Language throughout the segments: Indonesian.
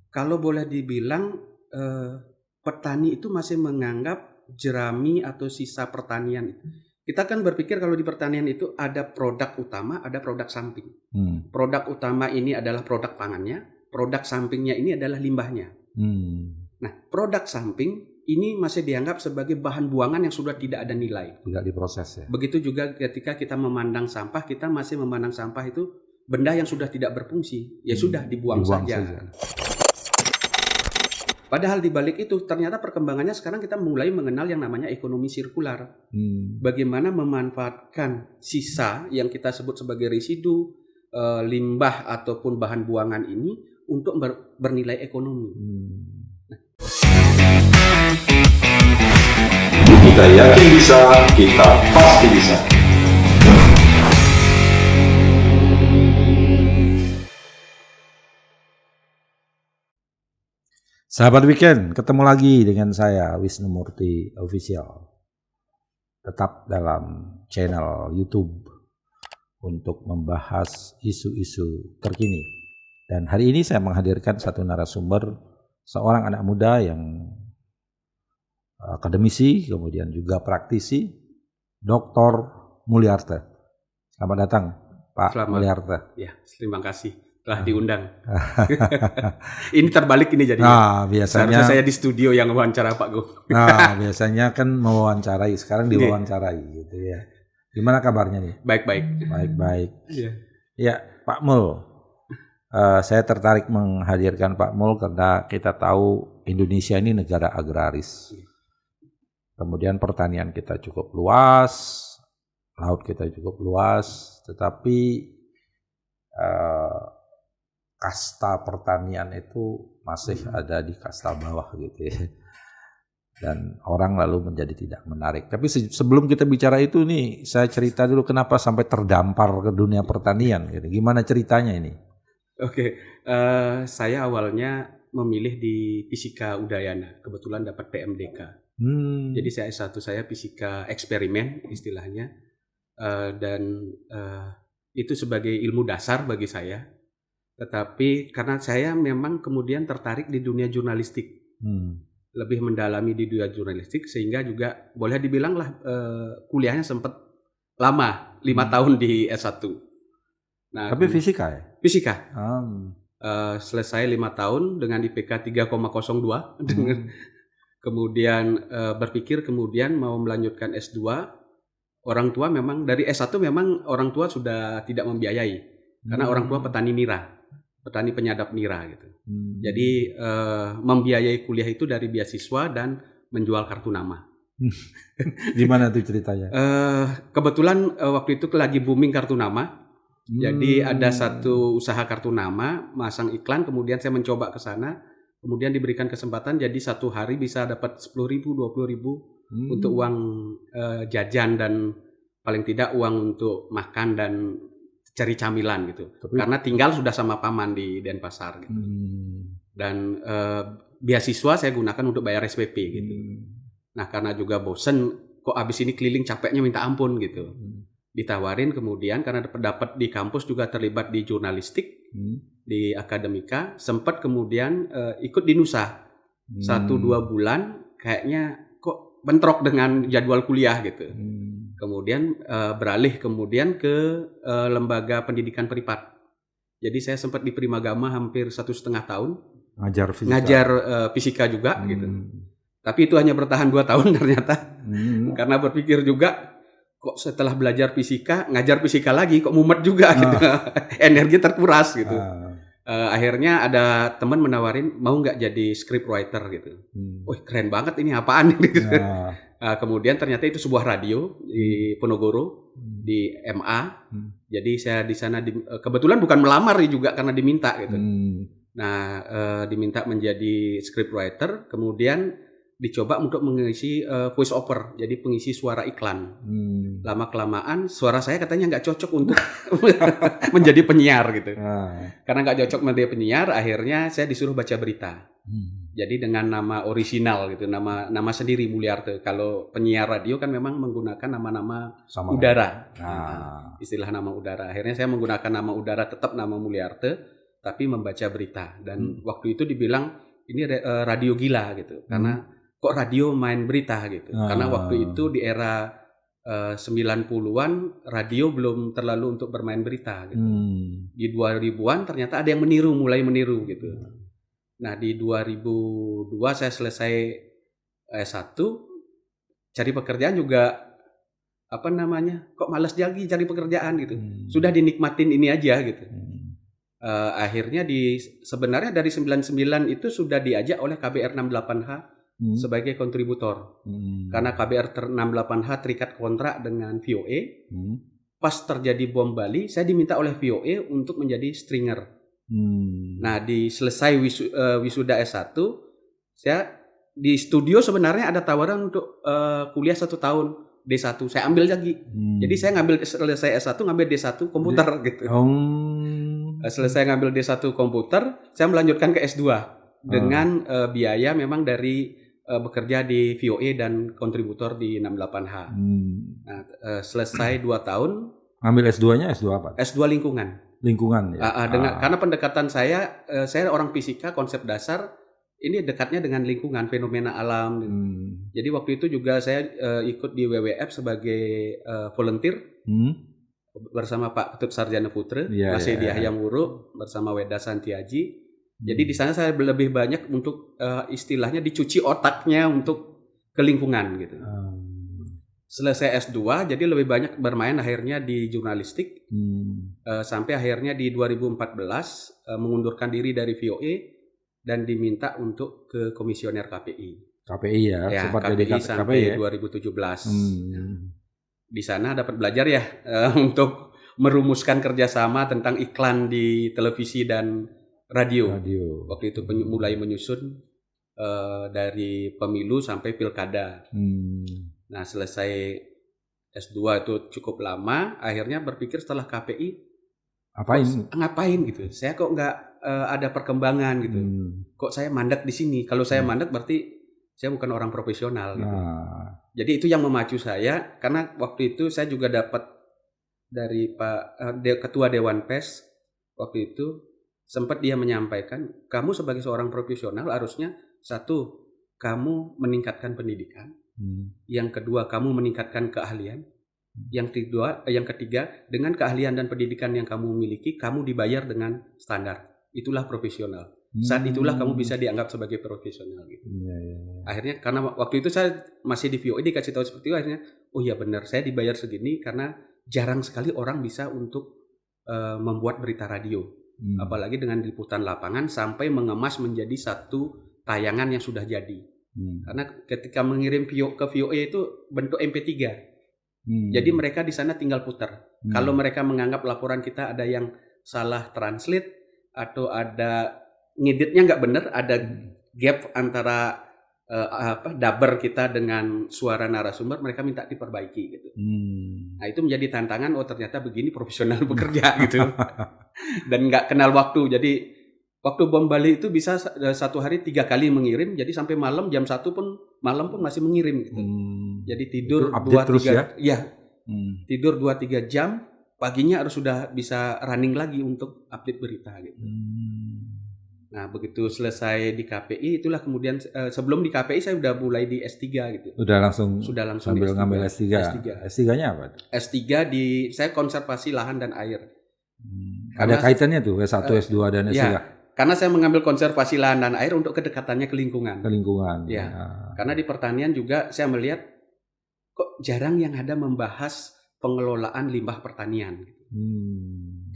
Kalau boleh dibilang petani itu masih menganggap jerami atau sisa pertanian. Kita kan berpikir kalau di pertanian itu ada produk utama, ada produk samping. Produk utama ini adalah produk pangannya, produk sampingnya ini adalah limbahnya. Nah, produk samping ini masih dianggap sebagai bahan buangan yang sudah tidak ada nilai. Tidak diproses ya. Begitu juga ketika kita memandang sampah, kita masih memandang sampah itu benda yang sudah tidak berfungsi. Ya sudah dibuang saja. Padahal di balik itu ternyata perkembangannya sekarang kita mulai mengenal yang namanya ekonomi sirkular. Bagaimana memanfaatkan sisa yang kita sebut sebagai residu, limbah ataupun bahan buangan ini untuk bernilai ekonomi. Kita yakin bisa, kita pasti bisa. Sahabat Weekend, ketemu lagi dengan saya Wisnu Murti Official. Tetap dalam channel YouTube untuk membahas isu-isu terkini. Dan hari ini saya menghadirkan satu narasumber, seorang anak muda yang akademisi, kemudian juga praktisi, Dr. Mulyarta. Selamat datang, Pak Mulyarta. Ya, terima kasih telah diundang. Ini terbalik ini jadi. Biasanya saya di studio yang wawancara Pak Go. Biasanya kan mewawancarai, sekarang diwawancarai gitu ya. Gimana kabarnya nih? Baik. Ya, Pak Mul. Saya tertarik menghadirkan Pak Mul karena kita tahu Indonesia ini negara agraris. Kemudian pertanian kita cukup luas, laut kita cukup luas, tetapi kasta pertanian itu masih ada di kasta bawah gitu ya. Dan orang lalu menjadi tidak menarik. Tapi sebelum kita bicara itu nih, saya cerita dulu kenapa sampai terdampar ke dunia pertanian gitu. Gimana ceritanya ini? Saya awalnya memilih di Fisika Udayana, kebetulan dapat PMDK. Jadi saya S1 saya fisika eksperimen istilahnya, dan itu sebagai ilmu dasar bagi saya. Tetapi karena saya memang kemudian tertarik di dunia jurnalistik, lebih mendalami di dunia jurnalistik, sehingga juga boleh dibilang lah kuliahnya sempat lama, 5 tahun di S1. Nah, tapi fisika ya? Fisika. Selesai 5 tahun dengan IPK 3,02. Kemudian berpikir kemudian mau melanjutkan S2. Orang tua memang dari S1 memang orang tua sudah tidak membiayai. Karena orang tua petani nira, petani penyadap nira gitu. Jadi membiayai kuliah itu dari beasiswa dan menjual kartu nama. Gimana tuh ceritanya? Kebetulan waktu itu lagi booming kartu nama. Jadi ada satu usaha kartu nama, masang iklan, kemudian saya mencoba ke sana, kemudian diberikan kesempatan, jadi satu hari bisa dapat 10.000, 20.000 untuk uang jajan dan paling tidak uang untuk makan dan cari camilan gitu. Karena tinggal sudah sama paman di Denpasar gitu. Dan beasiswa saya gunakan untuk bayar SPP gitu. Nah karena juga bosen, kok abis ini keliling capeknya minta ampun gitu. Ditawarin kemudian karena dapat di kampus juga terlibat di jurnalistik, di akademika, sempat kemudian ikut di Nusa 1-2 bulan, kayaknya kok bentrok dengan jadwal kuliah gitu. Kemudian beralih kemudian ke lembaga pendidikan privat. Jadi saya sempat di Primagama hampir 1,5 tahun ngajar fisika juga gitu. Tapi itu hanya bertahan 2 tahun ternyata, karena berpikir juga kok setelah belajar fisika, ngajar fisika lagi kok mumet juga gitu. Energi terkuras gitu. Akhirnya ada teman menawarin mau nggak jadi script writer gitu. Wih keren banget ini apaan gitu. Kemudian ternyata itu sebuah radio di Ponorogo di MA. Jadi saya di sana kebetulan bukan melamar juga karena diminta gitu. Nah diminta menjadi script writer, kemudian dicoba untuk mengisi voice over, jadi pengisi suara iklan. Lama-kelamaan suara saya katanya nggak cocok untuk menjadi penyiar gitu. Karena nggak cocok menjadi penyiar, akhirnya saya disuruh baca berita. Jadi dengan nama orisinal gitu, nama sendiri Mulyarta. Kalau penyiar radio kan memang menggunakan nama-nama udara. Istilah nama udara. Akhirnya saya menggunakan nama udara, tetap nama Mulyarta. tapi membaca berita. Dan waktu itu dibilang ini radio gila gitu, karena kok radio main berita gitu. Karena waktu itu di era 90-an radio belum terlalu untuk bermain berita gitu. Di 2000-an ternyata ada yang mulai meniru gitu. Nah, di 2002 saya selesai S1, cari pekerjaan juga kok malas lagi cari pekerjaan gitu. Sudah dinikmatin ini aja gitu. Akhirnya sebenarnya dari 99 itu sudah diajak oleh KBR 68H sebagai kontributor. Karena KBR 68H terikat kontrak dengan VOA. Pas terjadi bom Bali, saya diminta oleh VOA untuk menjadi stringer. Nah, selesai wisuda S1, saya di studio sebenarnya ada tawaran untuk kuliah 1 tahun D1. Saya ambil lagi. Jadi saya selesai S1 ngambil D1 komputer gitu. Selesai ngambil D1 komputer, saya melanjutkan ke S2 dengan biaya memang dari bekerja di VOA dan kontributor di 68H. Nah, selesai 2 tahun. Ambil S2-nya S2 apa? S2 lingkungan. Lingkungan ya. Karena pendekatan saya orang fisika, konsep dasar ini dekatnya dengan lingkungan, fenomena alam. Jadi waktu itu juga saya ikut di WWF sebagai volunteer bersama Pak Ketut Sarjana Putra, Mas Edi Ahyamuru bersama Weda Santiaji. Jadi di sana saya lebih banyak untuk istilahnya dicuci otaknya untuk ke lingkungan gitu. Selesai S2 jadi lebih banyak bermain akhirnya di jurnalistik. Sampai akhirnya di 2014 mengundurkan diri dari VOA dan diminta untuk ke komisioner KPI. KPI ya, sempat KPI jadi sampai KPI ya? 2017. Di sana dapat belajar ya untuk merumuskan kerjasama tentang iklan di televisi dan radio. Waktu itu mulai menyusun dari pemilu sampai pilkada. Nah, selesai S2 itu cukup lama, akhirnya berpikir setelah KPI ngapain gitu. Saya kok nggak ada perkembangan gitu. Kok saya mandek di sini? Kalau saya mandek berarti saya bukan orang profesional gitu. Jadi itu yang memacu saya, karena waktu itu saya juga dapat dari Ketua Dewan Pers waktu itu, sempat dia menyampaikan, kamu sebagai seorang profesional harusnya satu, kamu meningkatkan pendidikan. Yang kedua, kamu meningkatkan keahlian. Yang ketiga, dengan keahlian dan pendidikan yang kamu miliki, kamu dibayar dengan standar. Itulah profesional. Saat itulah kamu bisa dianggap sebagai profesional gitu. Akhirnya karena waktu itu saya masih di VOA dikasih tahu seperti itu, akhirnya oh iya benar, saya dibayar segini karena jarang sekali orang bisa untuk membuat berita radio. Apalagi dengan liputan lapangan sampai mengemas menjadi satu tayangan yang sudah jadi. Karena ketika mengirim ke VOA itu bentuk MP3. Jadi mereka di sana tinggal putar. Kalau mereka menganggap laporan kita ada yang salah translate atau ada ngeditnya nggak benar, ada gap antara dubber kita dengan suara narasumber, mereka minta diperbaiki gitu. Nah, itu menjadi tantangan, oh ternyata begini profesional bekerja gitu. Dan nggak kenal waktu. Jadi waktu bom Bali itu bisa satu hari 3 kali mengirim, jadi sampai malam jam 1 pun malam pun masih mengirim gitu. Jadi tidur 2-3 tidur 2-3 jam, paginya harus sudah bisa running lagi untuk update berita gitu. Nah, begitu selesai di KPI, itulah kemudian sebelum di KPI saya udah mulai di S3 gitu. Sudah langsung sambil ngambil S3. S3-nya apa? S3 saya konservasi lahan dan air. Ada kaitannya tuh S1, S2 dan S3. Ya, karena saya mengambil konservasi lahan dan air untuk kedekatannya ke lingkungan. Ya. Karena di pertanian juga saya melihat kok jarang yang ada membahas pengelolaan limbah pertanian.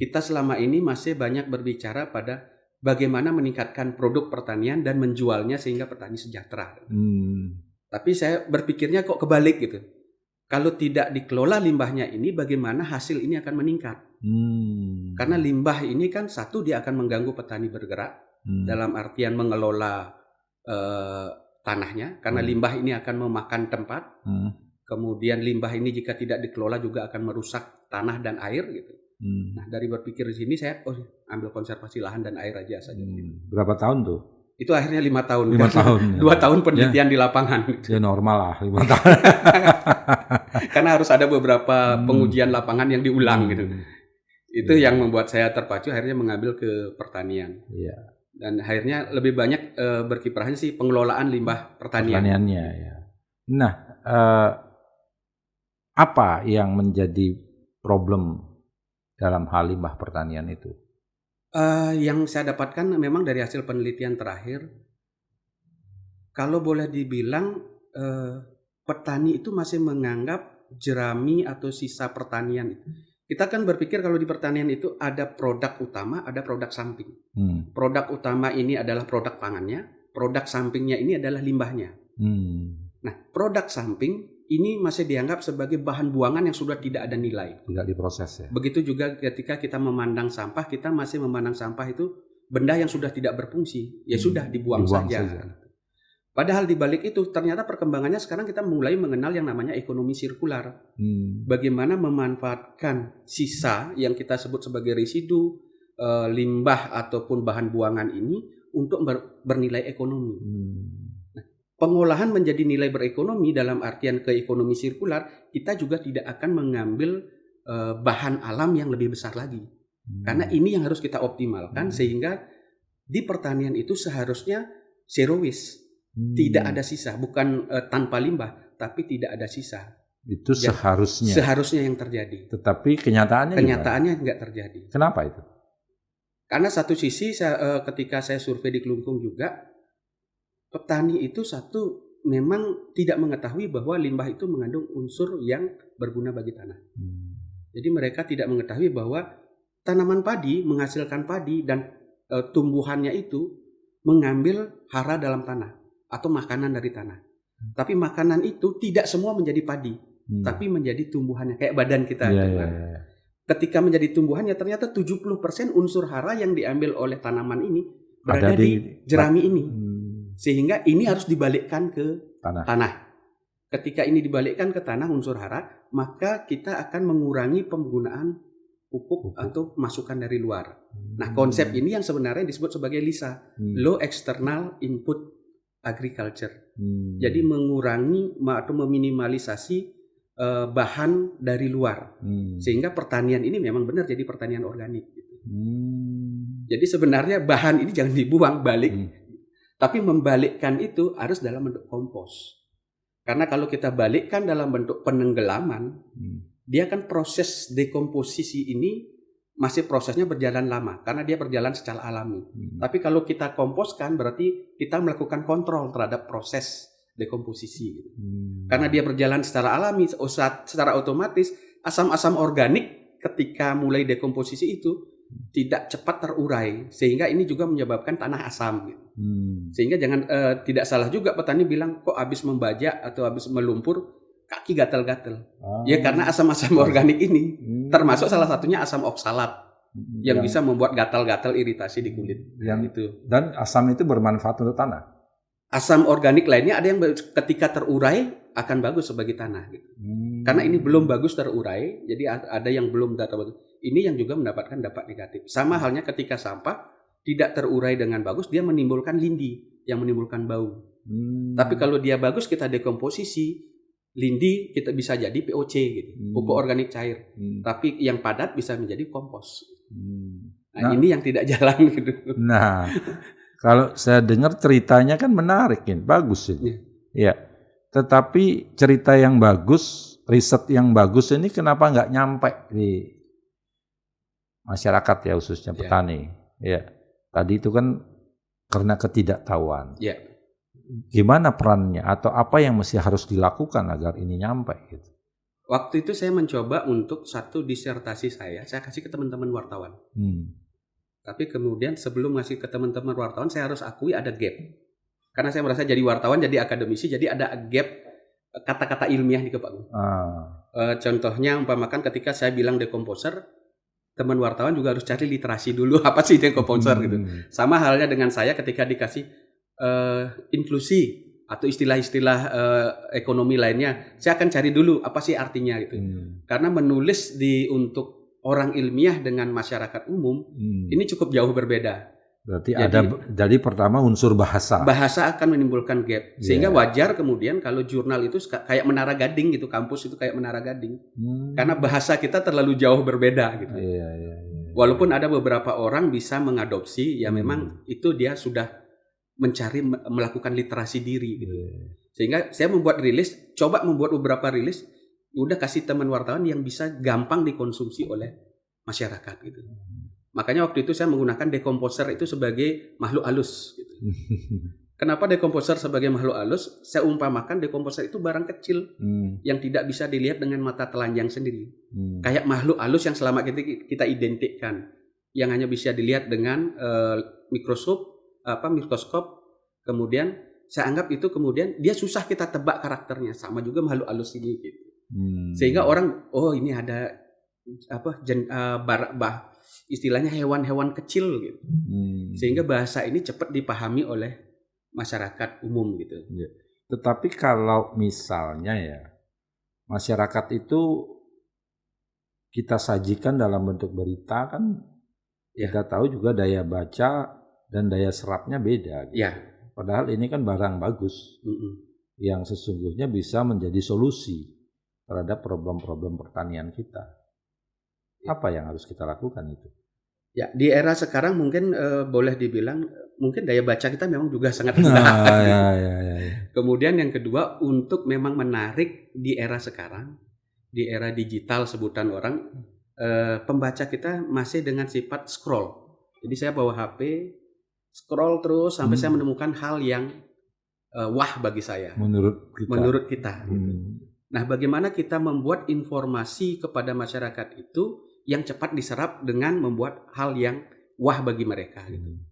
Kita selama ini masih banyak berbicara pada bagaimana meningkatkan produk pertanian dan menjualnya sehingga petani sejahtera. Tapi saya berpikirnya kok kebalik gitu. Kalau tidak dikelola limbahnya ini, bagaimana hasil ini akan meningkat? Karena limbah ini kan satu, dia akan mengganggu petani bergerak dalam artian mengelola tanahnya, karena limbah ini akan memakan tempat. Kemudian limbah ini jika tidak dikelola juga akan merusak tanah dan air gitu. Nah, dari berpikir di sini saya ambil konservasi lahan dan air aja saja. Berapa tahun tuh? Itu akhirnya 5 tahun. 5 tahun. 2 tahun penelitian di lapangan. Ya normal lah 5 tahun. Karena harus ada beberapa pengujian lapangan yang diulang gitu. Itu yang membuat saya terpacu akhirnya mengambil ke pertanian. Iya. Dan akhirnya lebih banyak berkiprahnya sih pengelolaan limbah pertanian. Pertaniannya ya. Nah, apa yang menjadi problem dalam hal limbah pertanian itu? Yang saya dapatkan memang dari hasil penelitian terakhir, kalau boleh dibilang petani itu masih menganggap jerami atau sisa pertanian. Kita kan berpikir kalau di pertanian itu ada produk utama, ada produk samping. Produk utama ini adalah produk pangannya, produk sampingnya ini adalah limbahnya. Nah, produk samping ini masih dianggap sebagai bahan buangan yang sudah tidak ada nilai. Tidak diproses ya. Begitu juga ketika kita memandang sampah, kita masih memandang sampah itu benda yang sudah tidak berfungsi, ya sudah dibuang saja. Padahal di balik itu ternyata perkembangannya sekarang kita mulai mengenal yang namanya ekonomi sirkular. Bagaimana memanfaatkan sisa yang kita sebut sebagai residu, limbah ataupun bahan buangan ini untuk bernilai ekonomi. Nah, pengolahan menjadi nilai berekonomi dalam artian ke ekonomi sirkular, kita juga tidak akan mengambil bahan alam yang lebih besar lagi. Karena ini yang harus kita optimalkan sehingga di pertanian itu seharusnya zero waste. Tidak ada sisa, bukan tanpa limbah, tapi tidak ada sisa. Itu seharusnya. Seharusnya yang terjadi. Tetapi kenyataannya nggak terjadi. Kenapa itu? Karena satu sisi ketika saya survei di Kelungkung juga, petani itu memang tidak mengetahui bahwa limbah itu mengandung unsur yang berguna bagi tanah. Jadi mereka tidak mengetahui bahwa tanaman padi menghasilkan padi dan tumbuhannya itu mengambil hara dalam tanah atau makanan dari tanah. Tapi makanan itu tidak semua menjadi padi, tapi menjadi tumbuhannya kayak badan kita. Ketika menjadi tumbuhannya ternyata 70% unsur hara yang diambil oleh tanaman ini berada di jerami ini. Sehingga ini harus dibalikkan ke tanah. Ketika ini dibalikkan ke tanah unsur hara, maka kita akan mengurangi penggunaan pupuk atau masukan dari luar. Nah, konsep ini yang sebenarnya disebut sebagai LISA, Low External Input Agriculture. Jadi mengurangi atau meminimalisasi bahan dari luar. Sehingga pertanian ini memang benar jadi pertanian organik. Jadi sebenarnya bahan ini jangan dibuang balik. Tapi membalikkan itu harus dalam bentuk kompos. Karena kalau kita balikkan dalam bentuk penenggelaman, dia kan proses dekomposisi ini masih prosesnya berjalan lama karena dia berjalan secara alami. Tapi kalau kita komposkan berarti kita melakukan kontrol terhadap proses dekomposisi. Karena dia berjalan secara alami, secara otomatis asam-asam organik ketika mulai dekomposisi itu tidak cepat terurai sehingga ini juga menyebabkan tanah asam. Sehingga tidak salah juga petani bilang kok habis membajak atau habis melumpur kaki gatal-gatal. Ya karena asam-asam organik ini termasuk salah satunya asam oksalat yang bisa membuat gatal-gatal iritasi di kulit. Dan asam itu bermanfaat untuk tanah. Asam organik lainnya ada yang ketika terurai akan bagus sebagai tanah. Karena ini belum bagus terurai, jadi ada yang belum bagus. Ini yang juga mendapatkan dampak negatif. Sama halnya ketika sampah tidak terurai dengan bagus, dia menimbulkan lindi yang menimbulkan bau. Tapi kalau dia bagus kita dekomposisi, lindi kita bisa jadi POC gitu, pupuk organik cair. Tapi yang padat bisa menjadi kompos. Nah, ini yang tidak jalan gitu. Nah, kalau saya dengar ceritanya kan menarik, bagus ini. Ya. Tetapi cerita yang bagus, riset yang bagus ini kenapa nggak nyampe di masyarakat ya, khususnya petani. Ya. Tadi itu kan karena ketidaktahuan. Ya. Gimana perannya atau apa yang mesti harus dilakukan agar ini nyampe gitu? Waktu itu saya mencoba untuk satu disertasi saya kasih ke teman-teman wartawan. Tapi kemudian sebelum ngasih ke teman-teman wartawan saya harus akui ada gap. Karena saya merasa jadi wartawan, jadi akademisi, jadi ada gap kata-kata ilmiah di kepala. Contohnya umpamakan ketika saya bilang dekomposer, teman wartawan juga harus cari literasi dulu apa sih dekomposer gitu. Sama halnya dengan saya ketika dikasih inklusi atau istilah-istilah ekonomi lainnya, saya akan cari dulu apa sih artinya gitu. Karena menulis untuk orang ilmiah dengan masyarakat umum ini cukup jauh berbeda. Berarti jadi pertama unsur bahasa. Bahasa akan menimbulkan gap. Sehingga wajar kemudian kalau jurnal itu kayak menara gading gitu, kampus itu kayak menara gading. Karena bahasa kita terlalu jauh berbeda gitu. Walaupun ada beberapa orang bisa mengadopsi, ya memang itu dia sudah melakukan literasi diri gitu. Sehingga saya coba membuat beberapa rilis, udah kasih teman wartawan yang bisa gampang dikonsumsi oleh masyarakat gitu. Makanya waktu itu saya menggunakan dekomposer itu sebagai makhluk halus gitu. Kenapa dekomposer sebagai makhluk halus? Saya umpamakan dekomposer itu barang kecil yang tidak bisa dilihat dengan mata telanjang sendiri. Kayak makhluk halus yang selama kita identikkan, yang hanya bisa dilihat dengan mikroskop, kemudian saya anggap itu kemudian dia susah kita tebak karakternya, sama juga makhluk halus ini gitu. Sehingga orang ini ada istilahnya hewan-hewan kecil gitu. Sehingga bahasa ini cepat dipahami oleh masyarakat umum gitu. Tetapi kalau misalnya ya masyarakat itu kita sajikan dalam bentuk berita kan, kita tahu juga daya baca dan daya serapnya beda gitu. Padahal ini kan barang bagus yang sesungguhnya bisa menjadi solusi terhadap problem-problem pertanian kita. Apa yang harus kita lakukan itu? Ya, di era sekarang mungkin boleh dibilang mungkin daya baca kita memang juga sangat rendah. Kemudian yang kedua, untuk memang menarik di era sekarang, di era digital sebutan orang, pembaca kita masih dengan sifat scroll. Jadi saya bawa HP, scroll terus sampai saya menemukan hal yang wah bagi saya. Menurut kita. Gitu. Nah, bagaimana kita membuat informasi kepada masyarakat itu yang cepat diserap dengan membuat hal yang wah bagi mereka gitu.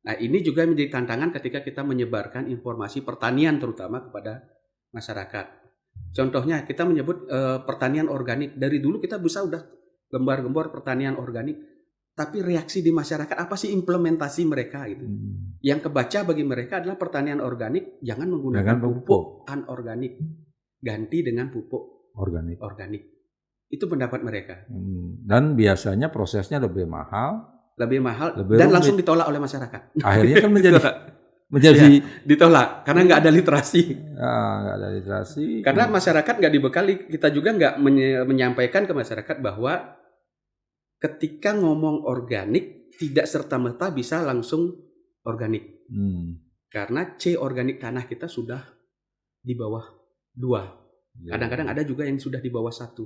Nah, ini juga menjadi tantangan ketika kita menyebarkan informasi pertanian terutama kepada masyarakat. Contohnya kita menyebut pertanian organik. Dari dulu kita bisa udah gembar-gembor pertanian organik, tapi reaksi di masyarakat apa sih implementasi mereka gitu. Yang kebaca bagi mereka adalah pertanian organik, jangan menggunakan pupuk anorganik, ganti dengan pupuk organik. Itu pendapat mereka. Dan biasanya prosesnya lebih mahal, lebih rumit. Dan langsung ditolak oleh masyarakat. Akhirnya kan menjadi ditolak karena nggak ada literasi. Nggak ada literasi. Karena masyarakat nggak dibekali, kita juga nggak menyampaikan ke masyarakat bahwa ketika ngomong organik tidak serta-merta bisa langsung organik. Karena C organik tanah kita sudah di bawah 2. Kadang-kadang ada juga yang sudah di bawah 1.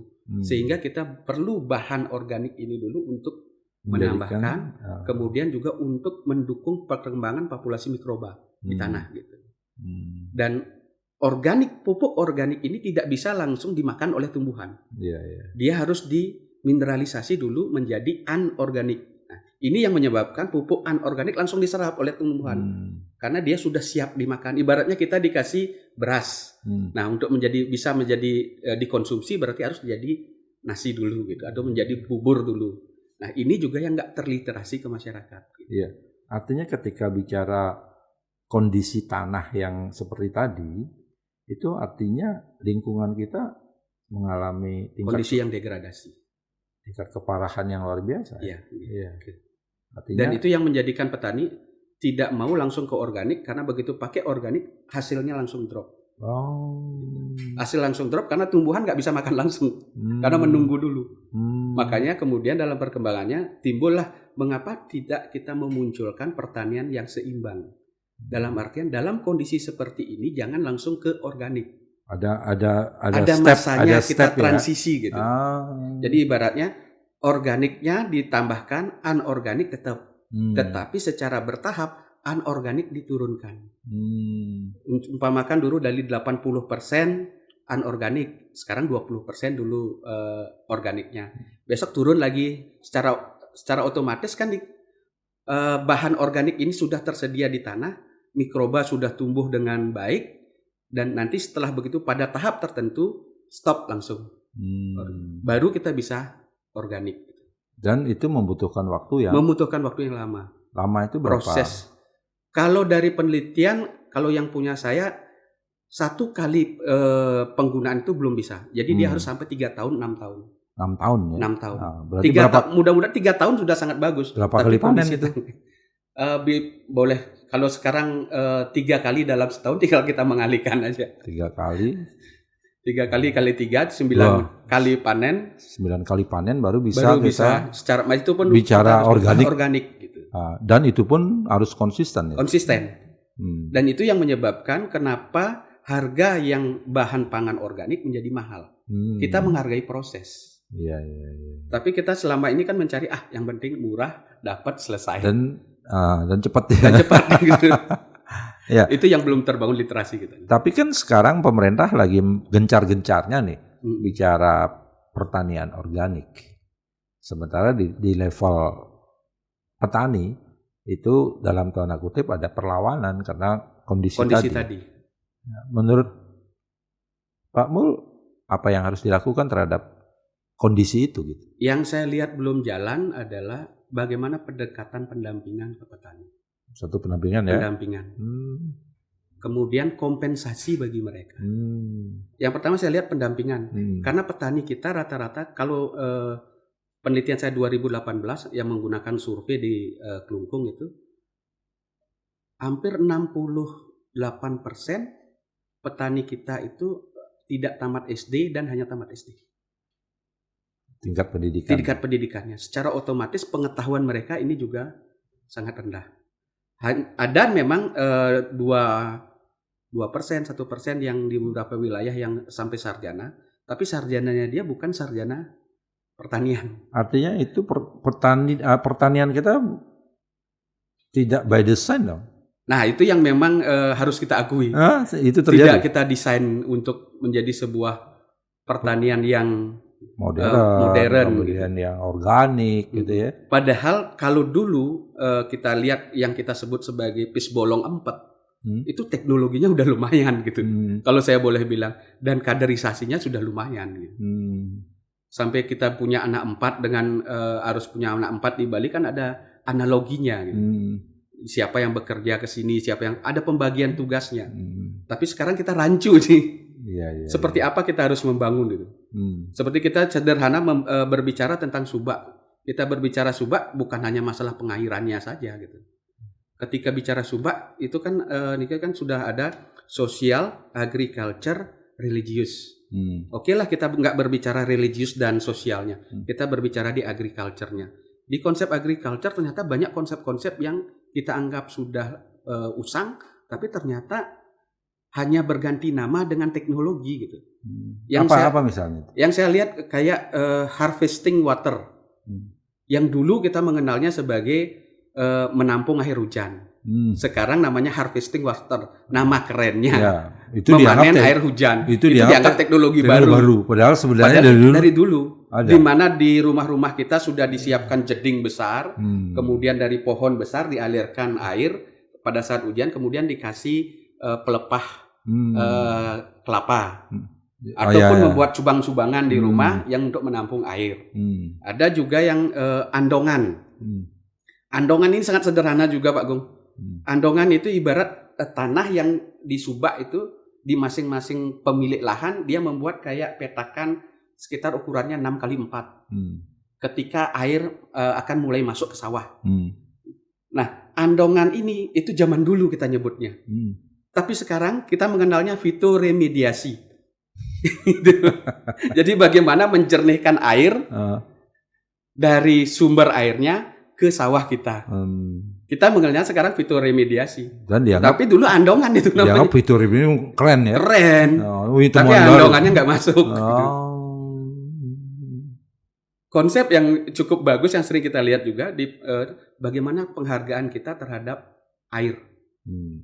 Sehingga kita perlu bahan organik ini dulu untuk menambahkan, kemudian juga untuk mendukung perkembangan populasi mikroba di tanah gitu. Dan pupuk organik ini tidak bisa langsung dimakan oleh tumbuhan. Dia harus dimineralisasi dulu menjadi anorganik. Nah, ini yang menyebabkan pupuk anorganik langsung diserap oleh tumbuhan. Karena dia sudah siap dimakan. Ibaratnya kita dikasih beras. Nah, untuk bisa menjadi dikonsumsi berarti harus jadi nasi dulu gitu, atau menjadi bubur dulu. Nah, ini juga yang nggak terliterasi ke masyarakat. Gitu. Iya, artinya ketika bicara kondisi tanah yang seperti tadi, itu artinya lingkungan kita mengalami kondisi yang degradasi, tingkat keparahan yang luar biasa. Iya. Artinya, dan itu yang menjadikan petani tidak mau langsung ke organik, karena begitu pakai organik hasilnya langsung drop. Hasil langsung drop karena tumbuhan nggak bisa makan langsung, karena menunggu dulu. Makanya kemudian dalam perkembangannya timbullah mengapa tidak kita memunculkan pertanian yang seimbang. Dalam artian dalam kondisi seperti ini jangan langsung ke organik. Ada masanya kita transisi gitu. Jadi ibaratnya organiknya ditambahkan, anorganik tetap. Tetapi secara bertahap anorganik diturunkan. Umpamakan dulu dari 80% anorganik, sekarang 20% dulu organiknya. Besok turun lagi secara otomatis kan bahan organik ini sudah tersedia di tanah, mikroba sudah tumbuh dengan baik, dan nanti setelah begitu pada tahap tertentu stop langsung. Baru kita bisa organik. Dan itu membutuhkan waktu yang lama. Lama itu berapa? Proses. Kalau dari penelitian, kalau yang punya saya 1 kali penggunaan itu belum bisa. Jadi dia harus sampai 3 tahun, 6 tahun. 6 tahun ya? 6 tahun. Berarti mudah-mudahan 3 tahun sudah sangat bagus. Berapa kali panen itu? Boleh kalau sekarang 3 kali dalam setahun tinggal kita mengalihkan aja. 3 kali. 3 kali kali 3, 9 kali panen. 9 kali panen baru bisa secara itu pun bicara organik gitu. Dan itu pun harus konsisten ya. Konsisten. Dan itu yang menyebabkan kenapa harga yang bahan pangan organik menjadi mahal. Kita menghargai proses. Iya. Tapi kita selama ini kan mencari yang penting murah, dapat, selesai. Dan cepat ya. Dan cepat gitu. Ya. Itu yang belum terbangun literasi kita. Tapi kan sekarang pemerintah lagi gencar-gencarnya nih bicara pertanian organik. Sementara di level petani itu dalam tanda kutip ada perlawanan karena kondisi tadi. Menurut Pak Mul, apa yang harus dilakukan terhadap kondisi itu gitu? Yang saya lihat belum jalan adalah bagaimana pendekatan pendampingan ke petani. Satu pendampingan ya? Pendampingan. Kemudian kompensasi bagi mereka. Yang pertama saya lihat pendampingan. Karena petani kita rata-rata kalau penelitian saya 2018 yang menggunakan survei di Kelungkung itu hampir 68% petani kita itu tidak tamat SD dan hanya tamat SD. Tingkat pendidikan. Tingkat pendidikannya. Secara otomatis pengetahuan mereka ini juga sangat rendah. Ada memang 2%, 1% yang di beberapa wilayah yang sampai sarjana, tapi sarjananya dia bukan sarjana pertanian. Artinya itu pertanian kita tidak by design dong. Nah itu yang memang harus kita akui. Itu terjadi. Tidak kita desain untuk menjadi sebuah pertanian yang modern kemudian gitu. Yang organik gitu ya. Padahal kalau dulu kita lihat yang kita sebut sebagai pis bolong 4 itu teknologinya udah lumayan gitu. Kalau saya boleh bilang, dan kaderisasinya sudah lumayan gitu. Sampai kita punya anak 4 dengan harus punya anak 4 di Bali kan ada analoginya gitu. Siapa yang bekerja ke sini, siapa yang ada pembagian tugasnya. Tapi sekarang kita rancu sih. Seperti apa kita harus membangun gitu. Seperti kita sederhana berbicara tentang subak. Kita berbicara subak bukan hanya masalah pengairannya saja gitu. Ketika bicara subak itu kan ini kan sudah ada sosial, agriculture, religius. Oke lah kita nggak berbicara religius dan sosialnya. Kita berbicara di agriculture-nya. Di konsep agriculture ternyata banyak konsep-konsep yang kita anggap sudah usang, tapi ternyata hanya berganti nama dengan teknologi gitu. Apa misalnya? Yang saya lihat kayak harvesting water. Yang dulu kita mengenalnya sebagai menampung air hujan. Sekarang namanya harvesting water. Nama kerennya. Itu memanen air hujan. Itu dianggap teknologi baru. Padahal sebenarnya dari dulu. Di mana di rumah-rumah kita sudah disiapkan jeding besar. Kemudian dari pohon besar dialirkan air pada saat hujan. Kemudian dikasih pelepah kelapa. Ataupun membuat subang-subangan di rumah yang untuk menampung air. Ada juga yang andongan. Andongan ini sangat sederhana juga Pak Gung. Andongan itu ibarat tanah yang disubak itu di masing-masing pemilik lahan dia membuat kayak petakan sekitar ukurannya 6x4. Ketika air akan mulai masuk ke sawah. Nah, andongan ini itu zaman dulu kita nyebutnya. Tapi sekarang kita mengenalnya fitoremediasi. Jadi bagaimana menjernihkan air dari sumber airnya ke sawah kita. Kita mengenalnya sekarang fitoremediasi. Tapi dulu andongan itu namanya. Dianggap fitoremediasi keren ya? Keren. Tapi andongannya nggak masuk. Konsep yang cukup bagus yang sering kita lihat juga di bagaimana penghargaan kita terhadap air.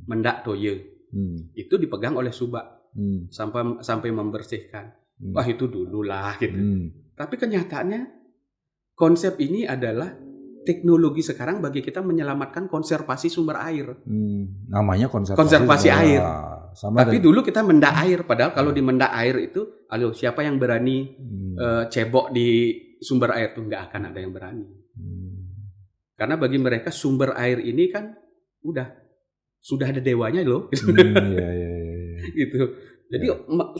Mendak toye. Itu dipegang oleh subak. Sampai membersihkan. Wah itu dulu lah gitu. Tapi kenyataannya konsep ini adalah teknologi sekarang bagi kita menyelamatkan konservasi sumber air. Namanya konservasi air. Tapi dulu kita mendak air. Padahal kalau di mendak air itu, siapa yang berani cebok di sumber air itu? Nggak akan ada yang berani. Karena bagi mereka sumber air ini kan sudah ada dewanya loh. Gitu. Jadi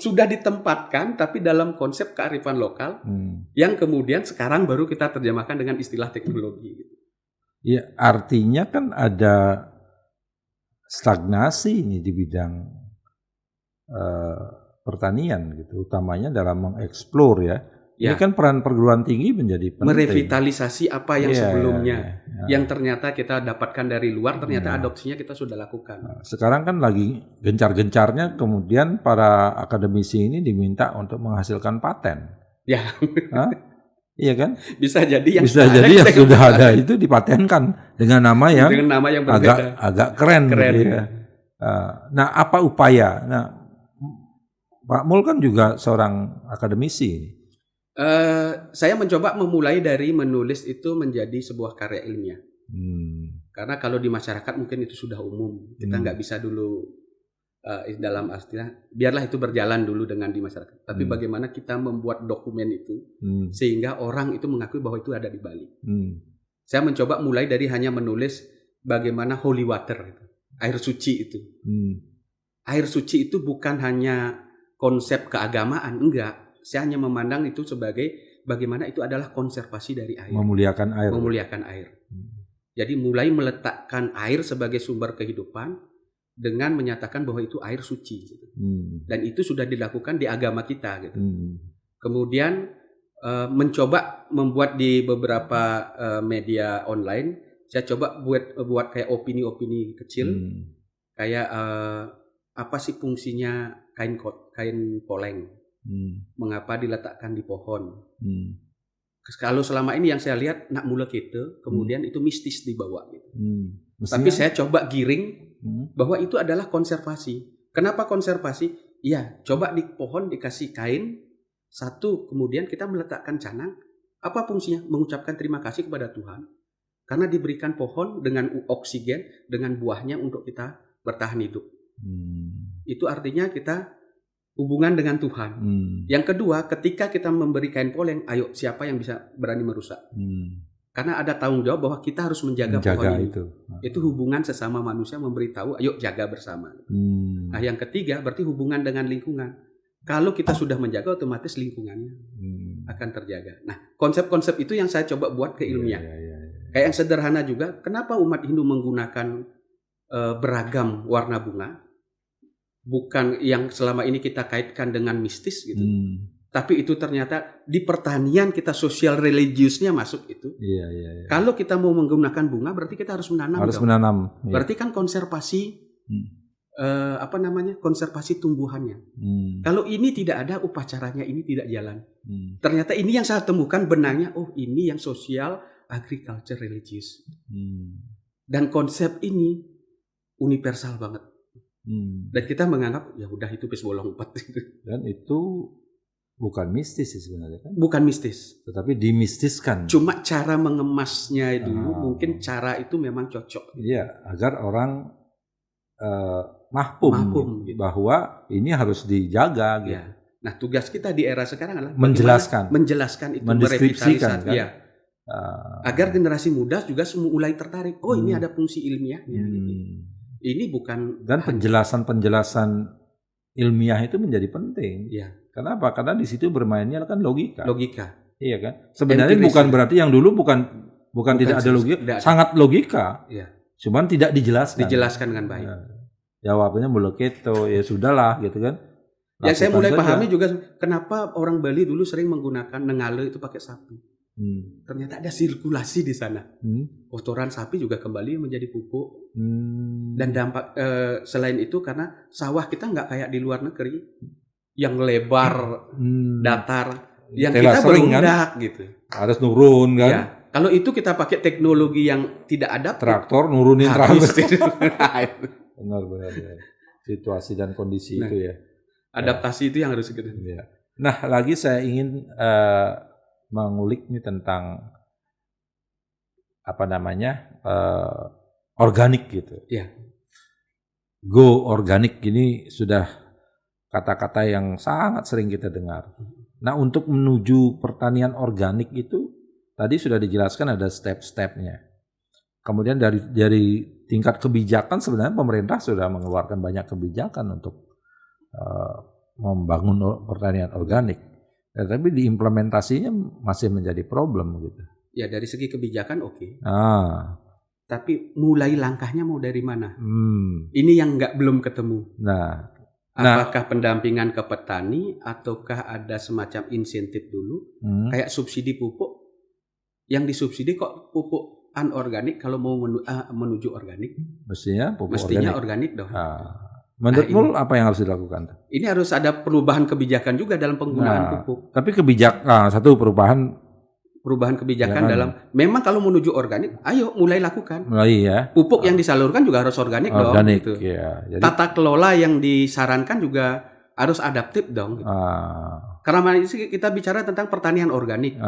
sudah ditempatkan tapi dalam konsep kearifan lokal yang kemudian sekarang baru kita terjemahkan dengan istilah teknologi. Ya, artinya kan ada stagnasi ini di bidang pertanian gitu, utamanya dalam mengeksplor ya. Ini Ya, kan peran perguruan tinggi menjadi penting. merevitalisasi apa yang Iya, sebelumnya, iya. yang ternyata kita dapatkan dari luar, ternyata adopsinya kita sudah lakukan. Nah, sekarang kan lagi gencar-gencarnya kemudian para akademisi ini diminta untuk menghasilkan paten. Ya, Hah? Iya kan? bisa jadi yang Bisa sudah jadi ada, yang kita sudah yang ada itu dipatenkan dengan nama yang dengan nama yang berbeda. agak keren, Keren. gitu ya. Nah, apa upaya? Nah, Pak Mul kan juga seorang akademisi. Saya mencoba memulai dari menulis itu menjadi sebuah karya ilmiah. Karena kalau di masyarakat mungkin itu sudah umum. Kita nggak bisa dulu dalam artinya biarlah itu berjalan dulu dengan di masyarakat. Tapi bagaimana kita membuat dokumen itu sehingga orang itu mengakui bahwa itu ada di Bali. Saya mencoba mulai dari hanya menulis bagaimana holy water itu, air suci itu. Air suci itu bukan hanya konsep keagamaan, enggak. Saya hanya memandang itu sebagai bagaimana itu adalah konservasi dari air. Memuliakan air. Memuliakan air. Jadi mulai meletakkan air sebagai sumber kehidupan dengan menyatakan bahwa itu air suci. Gitu. Dan itu sudah dilakukan di agama kita. Gitu. Kemudian mencoba membuat di beberapa media online, saya coba buat kayak opini-opini kecil, kayak apa sih fungsinya kain poleng, mengapa diletakkan di pohon. Kalau selama ini yang saya lihat nak mula kita, kemudian itu mistis dibawa. Gitu. Tapi saya coba giring bahwa itu adalah konservasi. Kenapa konservasi? Ya, coba di pohon dikasih kain satu, kemudian kita meletakkan canang. Apa fungsinya? Mengucapkan terima kasih kepada Tuhan karena diberikan pohon dengan oksigen, dengan buahnya untuk kita bertahan hidup. Itu artinya kita hubungan dengan Tuhan. Yang kedua, ketika kita memberi kain poleng, ayo siapa yang bisa berani merusak? Karena ada tanggung jawab bahwa kita harus menjaga pohon itu. Itu hubungan sesama manusia memberitahu, ayo jaga bersama. Nah, yang ketiga berarti hubungan dengan lingkungan. Kalau kita sudah menjaga, otomatis lingkungannya akan terjaga. Nah, konsep-konsep itu yang saya coba buat ke ilmiah. Kayak yang sederhana juga, kenapa umat Hindu menggunakan beragam warna bunga? Bukan yang selama ini kita kaitkan dengan mistis gitu. Tapi itu ternyata di pertanian kita sosial religiusnya masuk itu. Kalau kita mau menggunakan bunga berarti kita harus menanam. Harus menanam. Berarti kan konservasi konservasi tumbuhannya. Kalau ini tidak ada upacaranya, ini tidak jalan. Ternyata ini yang saya temukan benangnya. Oh, ini yang sosial agriculture religius. Dan konsep ini universal banget. Dan kita menganggap ya udah itu pes bolong 4. Dan itu bukan mistis sih sebenarnya kan? Bukan mistis, tetapi dimistiskan. Cuma cara mengemasnya dulu mungkin cara itu memang cocok. Iya, agar orang mahfum gitu, bahwa ini harus dijaga gitu. Ya. Nah, tugas kita di era sekarang adalah menjelaskan itu, mendeskripsikan kan? Ya. Agar generasi muda juga mulai tertarik. Oh, ini ada fungsi ilmiahnya gitu. Ini bukan, dan penjelasan ilmiah itu menjadi penting. Ya. Kenapa? Karena di situ bermainnya kan logika. Iya kan? Sebenarnya bukan berarti yang dulu bukan tidak ada logika, sangat logika. Ya. Cuman tidak dijelaskan. Dijelaskan dengan baik. Ya. Jawabnya beloketo, ya sudahlah gitu kan. Yang saya mulai pahami juga kenapa orang Bali dulu sering menggunakan nengale itu pakai sapi. Ternyata ada sirkulasi di sana. Kotoran sapi juga kembali menjadi pupuk. Dan dampak selain itu karena sawah kita nggak kayak di luar negeri yang lebar, datar, yang kita berundak kan? Gitu. Harus nurun kan? Ya. Kalau itu kita pakai teknologi yang tidak ada, traktor nurunin traktor. Benar. Situasi dan kondisi itu ya. Adaptasi itu yang harus kita. Ya. Nah, lagi saya ingin mengulik nih tentang organik gitu. Ya. Go organik ini sudah kata-kata yang sangat sering kita dengar. Nah, untuk menuju pertanian organik itu tadi sudah dijelaskan ada step-stepnya. Kemudian dari tingkat kebijakan sebenarnya pemerintah sudah mengeluarkan banyak kebijakan untuk membangun pertanian organik. Tapi diimplementasinya masih menjadi problem gitu. Ya, dari segi kebijakan oke. tapi mulai langkahnya mau dari mana? Hmm. Ini yang belum ketemu. Nah, Apakah pendampingan ke petani ataukah ada semacam insentif dulu, kayak subsidi pupuk? Yang disubsidi kok pupuk anorganik kalau mau menuju organik? Mestinya pupuk organik dong. Menurutmu apa yang harus dilakukan? Ini harus ada perubahan kebijakan juga dalam penggunaan pupuk. Tapi satu perubahan kebijakan dalam, memang kalau menuju organik, ayo mulai lakukan. Ya. Pupuk yang disalurkan juga harus organik dong. Gitu. Ya. Jadi, tata kelola yang disarankan juga harus adaptif dong. Gitu. Karena kita bicara tentang pertanian organik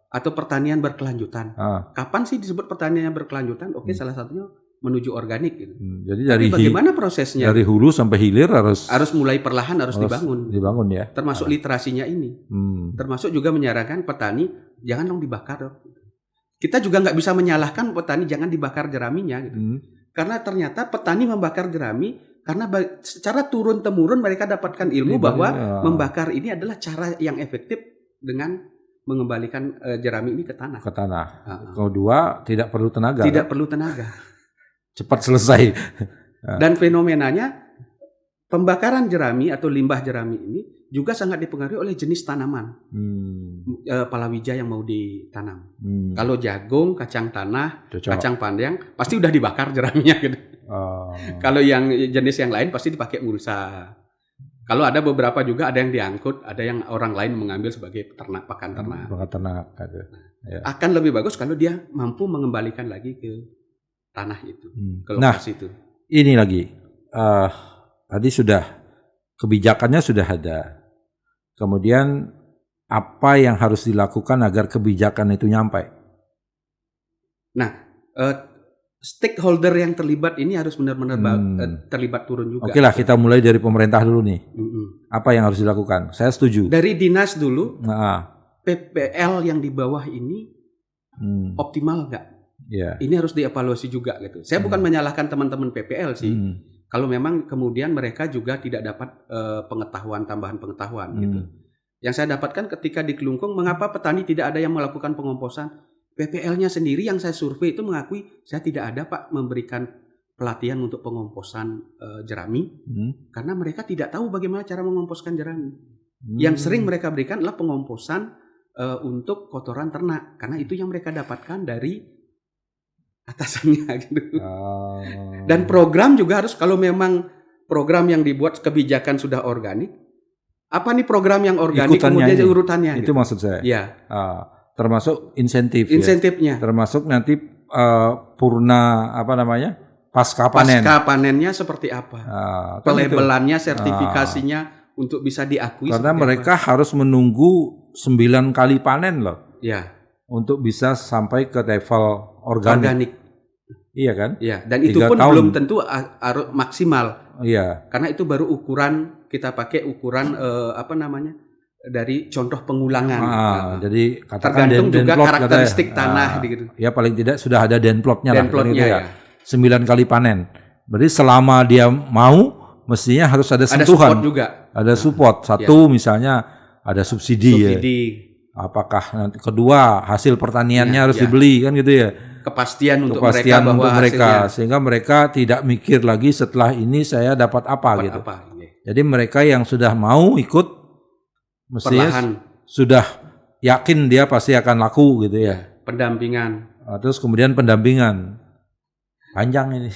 atau pertanian berkelanjutan. Kapan sih disebut pertanian berkelanjutan? Oke, salah satunya menuju organik. Gitu. Jadi bagaimana prosesnya? Dari hulu sampai hilir harus mulai perlahan harus dibangun. Dibangun ya. Termasuk literasinya ini. Termasuk juga menyarankan petani jangan dong dibakar dong. Kita juga nggak bisa menyalahkan petani jangan dibakar jeraminya gitu. Karena ternyata petani membakar jerami karena secara turun temurun mereka dapatkan ilmu bahwa membakar ini adalah cara yang efektif dengan mengembalikan jerami ini ke tanah. Kedua, tidak perlu tenaga. Cepat selesai. Dan fenomenanya pembakaran jerami atau limbah jerami ini juga sangat dipengaruhi oleh jenis tanaman palawija yang mau ditanam. Kalau jagung, kacang tanah, kacang panjang pasti udah dibakar jeraminya gitu. Kalau yang jenis yang lain pasti dipakai mulsa. Kalau ada beberapa juga ada yang diangkut, ada yang orang lain mengambil sebagai pakan ternak. Akan lebih bagus kalau dia mampu mengembalikan lagi ke tanah itu, ke lokasi itu. Ini lagi, tadi kebijakannya sudah ada. Kemudian apa yang harus dilakukan agar kebijakan itu nyampe? Nah, stakeholder yang terlibat ini harus benar-benar terlibat turun juga. Oke lah, kita mulai dari pemerintah dulu nih. Apa yang harus dilakukan? Saya setuju. Dari dinas dulu, PPL yang di bawah ini optimal nggak? Ini harus dievaluasi juga gitu. Saya bukan menyalahkan teman-teman PPL sih. Kalau memang kemudian mereka juga tidak dapat tambahan pengetahuan gitu. Yang saya dapatkan ketika di Kelungkung, mengapa petani tidak ada yang melakukan pengomposan? PPL-nya sendiri yang saya survei itu mengakui saya tidak ada Pak memberikan pelatihan untuk pengomposan jerami karena mereka tidak tahu bagaimana cara mengomposkan jerami. Yang sering mereka berikan adalah pengomposan untuk kotoran ternak karena itu yang mereka dapatkan dari atasannya gitu. Dan program juga harus, kalau memang program yang dibuat kebijakan sudah organik, apa nih program yang organik kemudian urutannya? Itu gitu. Maksud saya. Ya. Termasuk insentifnya. Termasuk nanti pasca panennya seperti apa? Pelabelannya, sertifikasinya untuk bisa diakui. Karena mereka harus menunggu 9 kali panen loh. Ya. Untuk bisa sampai ke level organik. Iya kan? Iya, dan itu pun belum tentu maksimal. Iya. Karena itu baru kita pakai ukuran dari contoh pengulangan. Jadi tergantung juga karakteristik tanah gitu. Ya paling tidak sudah ada denplotnya lah. Denplotnya ya. 9 kali panen. Berarti selama dia mau mestinya harus ada sentuhan. Ada support juga. Ada support. Satu misalnya ada subsidi. Apakah nanti kedua hasil pertaniannya harus dibeli kan gitu ya. Kepastian untuk mereka sehingga mereka tidak mikir lagi setelah ini saya dapat apa gitu. Jadi mereka yang sudah mau ikut mestinya sudah yakin dia pasti akan laku gitu ya. Pendampingan. Terus kemudian pendampingan. Panjang ini.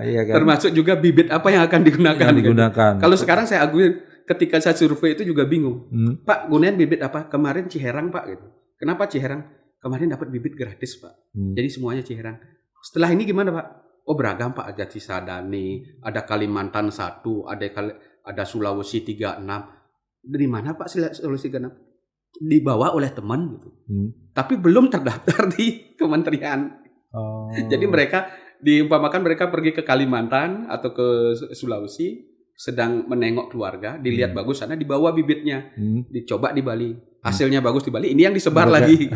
Iya kan? Termasuk juga bibit apa yang akan digunakan. Kalau sekarang saya akuin ketika saya survei itu juga bingung. Pak, gunain bibit apa? Kemarin Ciherang Pak gitu. Kenapa Ciherang? Kemarin dapat bibit gratis Pak. Jadi semuanya Ciherang. Setelah ini gimana Pak? Oh beragam Pak. Ada Cisadane, ada Kalimantan 1, ada Sulawesi 36. Dari mana Pak Sulawesi 36? Dibawa oleh teman gitu. Tapi belum terdaftar di kementerian. Jadi mereka diumpamakan mereka pergi ke Kalimantan atau ke Sulawesi, sedang menengok keluarga, dilihat bagus sana, dibawa bibitnya, dicoba di Bali, hasilnya bagus di Bali, ini yang disebar lagi.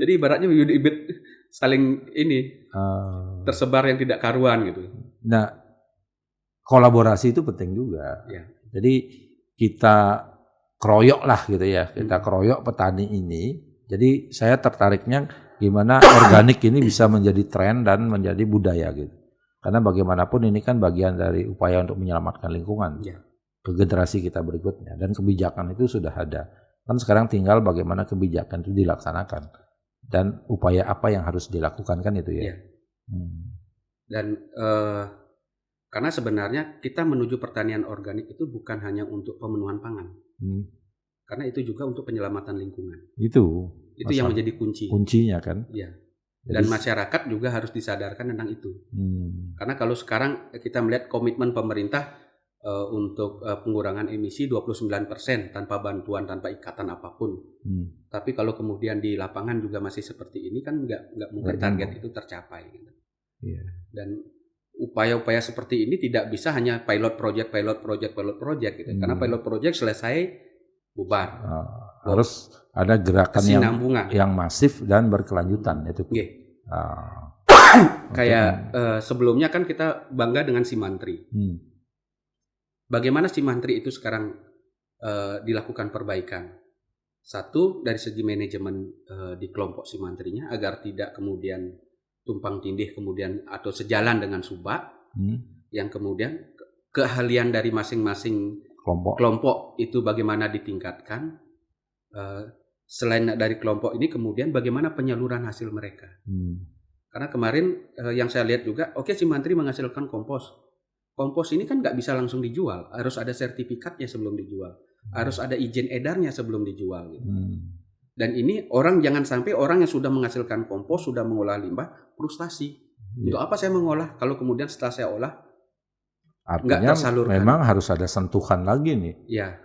Jadi ibaratnya bibit saling tersebar yang tidak karuan gitu. Nah, kolaborasi itu penting juga. Ya. Jadi kita keroyok lah gitu ya, kita keroyok petani ini Jadi saya tertariknya gimana organik ini bisa menjadi tren dan menjadi budaya gitu. Karena bagaimanapun ini kan bagian dari upaya untuk menyelamatkan lingkungan ke generasi kita berikutnya. Dan kebijakan itu sudah ada. Kan sekarang tinggal bagaimana kebijakan itu dilaksanakan. Dan upaya apa yang harus dilakukan kan itu ya. Dan karena sebenarnya kita menuju pertanian organik itu bukan hanya untuk pemenuhan pangan. Karena itu juga untuk penyelamatan lingkungan. Itu yang menjadi kuncinya kan. Iya. Dan masyarakat juga harus disadarkan tentang itu. Karena kalau sekarang kita melihat komitmen pemerintah untuk pengurangan emisi 29% tanpa bantuan, tanpa ikatan apapun. Tapi kalau kemudian di lapangan juga masih seperti ini kan nggak mungkin target itu tercapai. Gitu. Dan upaya-upaya seperti ini tidak bisa hanya pilot project gitu. Karena pilot project selesai bubar. Harus ada gerakan yang masif dan berkelanjutan itu. Kayak sebelumnya kan kita bangga dengan Simantri. Bagaimana Simantri itu sekarang dilakukan perbaikan? Satu, dari segi manajemen di kelompok Simantrinya agar tidak kemudian tumpang tindih kemudian atau sejalan dengan Subak. Yang kemudian keahlian dari masing-masing kelompok itu bagaimana ditingkatkan. Selain dari kelompok ini kemudian bagaimana penyaluran hasil mereka. Karena kemarin yang saya lihat juga, Simantri menghasilkan kompos. Kompos ini kan nggak bisa langsung dijual, harus ada sertifikatnya sebelum dijual, harus ada izin edarnya sebelum dijual. Gitu. Dan ini jangan sampai orang yang sudah menghasilkan kompos, sudah mengolah limbah, frustasi. Untuk apa saya mengolah kalau kemudian setelah saya olah artinya memang harus ada sentuhan lagi nih.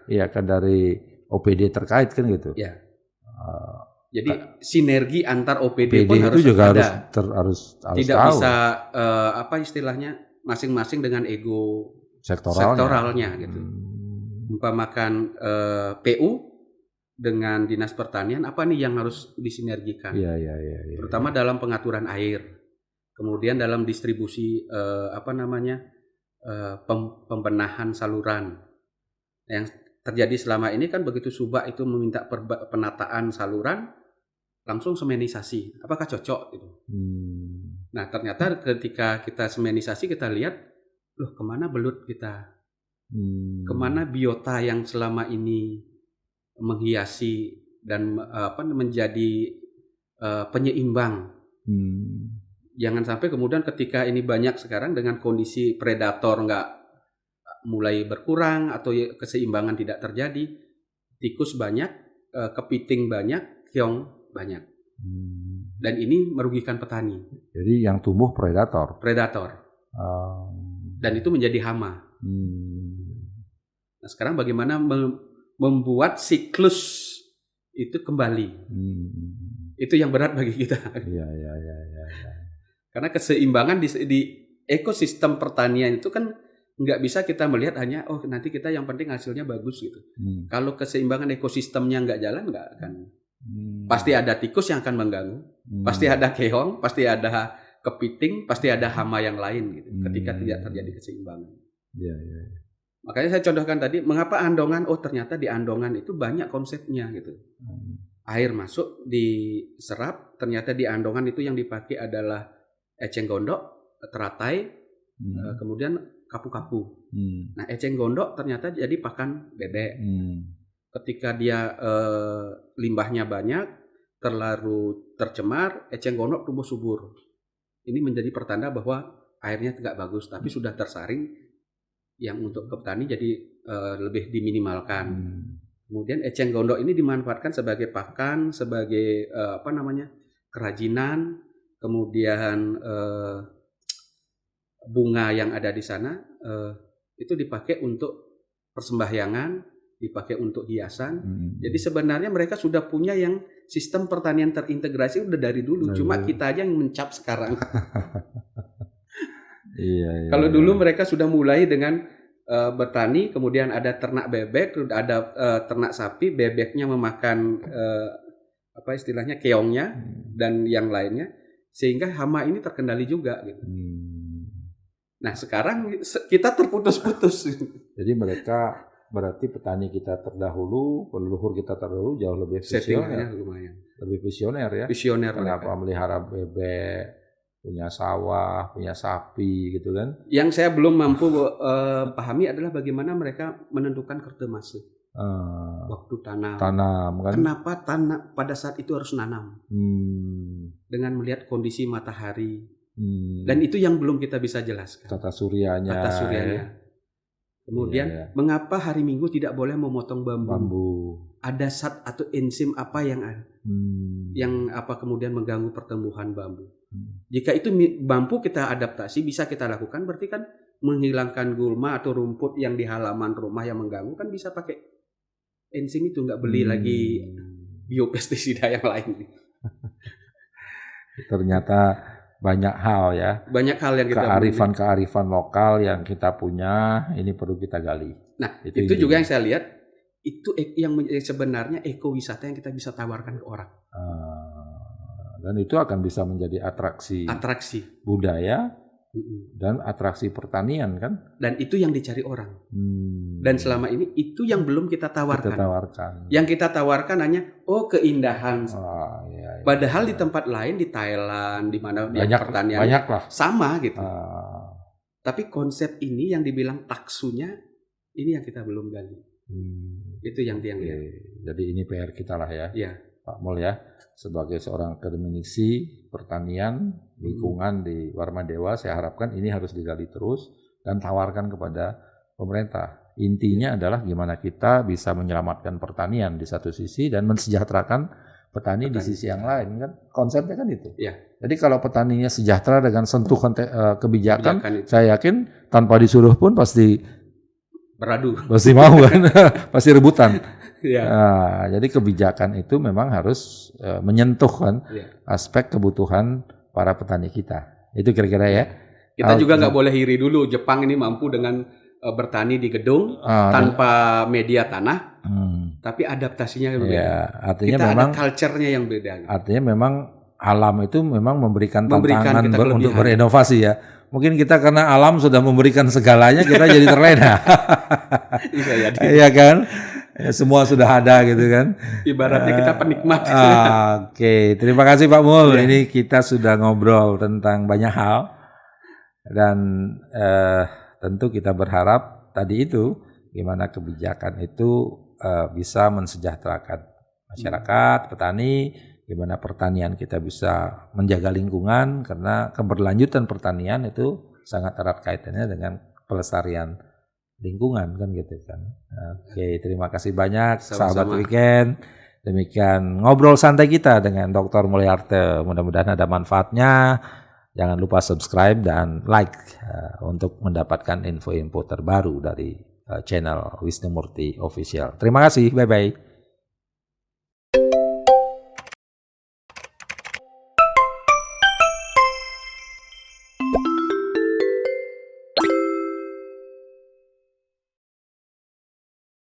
Iya kan dari OPD terkait kan gitu. Jadi sinergi antar OPD pun harus juga ada. harus tidak tahu. Bisa istilahnya masing-masing dengan ego sektoralnya gitu. Umpamakan PU dengan Dinas Pertanian apa nih yang harus disinergikan? Terutama dalam pengaturan air, kemudian dalam distribusi pembenahan saluran. Yang terjadi selama ini kan begitu Subak itu meminta penataan saluran, langsung semenisasi. Apakah cocok gitu? Nah ternyata ketika kita semenisasi kita lihat, kemana belut kita? Kemana biota yang selama ini menghiasi dan menjadi penyeimbang? Jangan sampai kemudian ketika ini banyak sekarang dengan kondisi predator nggak mulai berkurang atau keseimbangan tidak terjadi, tikus banyak, kepiting banyak, keong banyak. Dan ini merugikan petani. Jadi yang tumbuh predator. Dan itu menjadi hama. Nah, sekarang bagaimana membuat siklus itu kembali? Itu yang berat bagi kita. Karena keseimbangan di ekosistem pertanian itu kan nggak bisa kita melihat hanya nanti kita yang penting hasilnya bagus gitu. Kalau keseimbangan ekosistemnya nggak jalan nggak akan. Pasti ada tikus yang akan mengganggu, pasti ada keong, pasti ada kepiting, pasti ada hama yang lain gitu. Ketika tidak terjadi keseimbangan. Makanya saya contohkan tadi, mengapa Andongan? Ternyata di Andongan itu banyak konsepnya gitu. Air masuk diserap, ternyata di Andongan itu yang dipakai adalah eceng gondok, teratai, kemudian kapu-kapu. Nah, eceng gondok ternyata jadi pakan bebek. Ketika dia limbahnya banyak, terlalu tercemar, eceng gondok tumbuh subur. Ini menjadi pertanda bahwa airnya tidak bagus, tapi sudah tersaring yang untuk petani jadi lebih diminimalkan. Kemudian eceng gondok ini dimanfaatkan sebagai pakan, sebagai kerajinan, kemudian bunga yang ada di sana itu dipakai untuk persembahyangan, dipakai untuk hiasan. Jadi sebenarnya mereka sudah punya yang sistem pertanian terintegrasi udah dari dulu. Cuma kita aja yang mencap sekarang. Kalau dulu mereka sudah mulai dengan bertani, kemudian ada ternak bebek, ada ternak sapi, bebeknya memakan istilahnya keongnya dan yang lainnya, sehingga hama ini terkendali juga gitu. Nah sekarang kita terputus-putus. Jadi berarti petani kita terdahulu, leluhur kita terdahulu jauh lebih efisien, lumayan. lebih visioner ya. Visioner Kenapa mereka. melihara bebek, punya sawah, punya sapi gitu kan? Yang saya belum mampu pahami adalah bagaimana mereka menentukan kertemase waktu tanam. Tanam kan? Kenapa tanam pada saat itu harus nanam dengan melihat kondisi matahari. Dan itu yang belum kita bisa jelaskan. Tata suryanya. Tata suryanya. Kemudian Iya. mengapa hari Minggu tidak boleh memotong bambu? Bambu. Ada zat atau enzim apa yang ada? Yang apa kemudian mengganggu pertumbuhan bambu? Jika itu bambu kita adaptasi bisa kita lakukan, berarti kan menghilangkan gulma atau rumput yang di halaman rumah yang mengganggu kan bisa pakai enzim itu, nggak beli lagi biopestisida yang lain. Ternyata banyak hal ya. Banyak hal yang kita kearifan lokal yang kita punya ini perlu kita gali. Nah, itu juga yang saya lihat itu yang sebenarnya ekowisata yang kita bisa tawarkan ke orang. Dan itu akan bisa menjadi atraksi budaya dan atraksi pertanian kan? Dan itu yang dicari orang. Dan selama ini itu yang belum kita tawarkan. Yang kita tawarkan hanya keindahan. Iya. Padahal di tempat lain di Thailand di mana pertanian banyak lah. sama gitu. Tapi konsep ini yang dibilang taksunya ini yang kita belum gali. Itu yang lihat. Jadi ini PR kita lah ya. Iya. Pak Mul ya, sebagai seorang akademisi pertanian lingkungan di Warmadewa, saya harapkan ini harus digali terus dan tawarkan kepada pemerintah. Intinya adalah gimana kita bisa menyelamatkan pertanian di satu sisi dan mensejahterakan petani di sisi yang lain kan, konsepnya kan itu. Ya. Jadi kalau petaninya sejahtera dengan sentuhan kebijakan saya yakin tanpa disuruh pun pasti beradu, pasti mau kan, pasti rebutan. Ya. Jadi kebijakan itu memang harus menyentuh kan aspek kebutuhan para petani kita. Itu kira-kira ya. Kita juga nggak boleh iri dulu. Jepang ini mampu dengan bertani di gedung tanpa media tanah, tapi adaptasinya berbeda. Ya, artinya kita memang ada culture-nya yang beda. Artinya memang alam itu memang memberikan tantangan untuk berinovasi ya. Mungkin kita karena alam sudah memberikan segalanya, kita jadi terlena. Iya kan? Ya, semua sudah ada gitu kan. Ibaratnya kita penikmat. Oke, terima kasih Pak Mul. Ini kita sudah ngobrol tentang banyak hal. Dan tentu kita berharap tadi itu gimana kebijakan itu bisa mensejahterakan masyarakat, petani, gimana pertanian kita bisa menjaga lingkungan, karena keberlanjutan pertanian itu sangat erat kaitannya dengan pelestarian lingkungan kan gitu kan. Oke, terima kasih banyak sahabat Weekend. Demikian ngobrol santai kita dengan Dr. Mulyarte. Mudah-mudahan ada manfaatnya. Jangan lupa subscribe dan like untuk mendapatkan info-info terbaru dari channel Wisnumurti Official. Terima kasih. Bye-bye.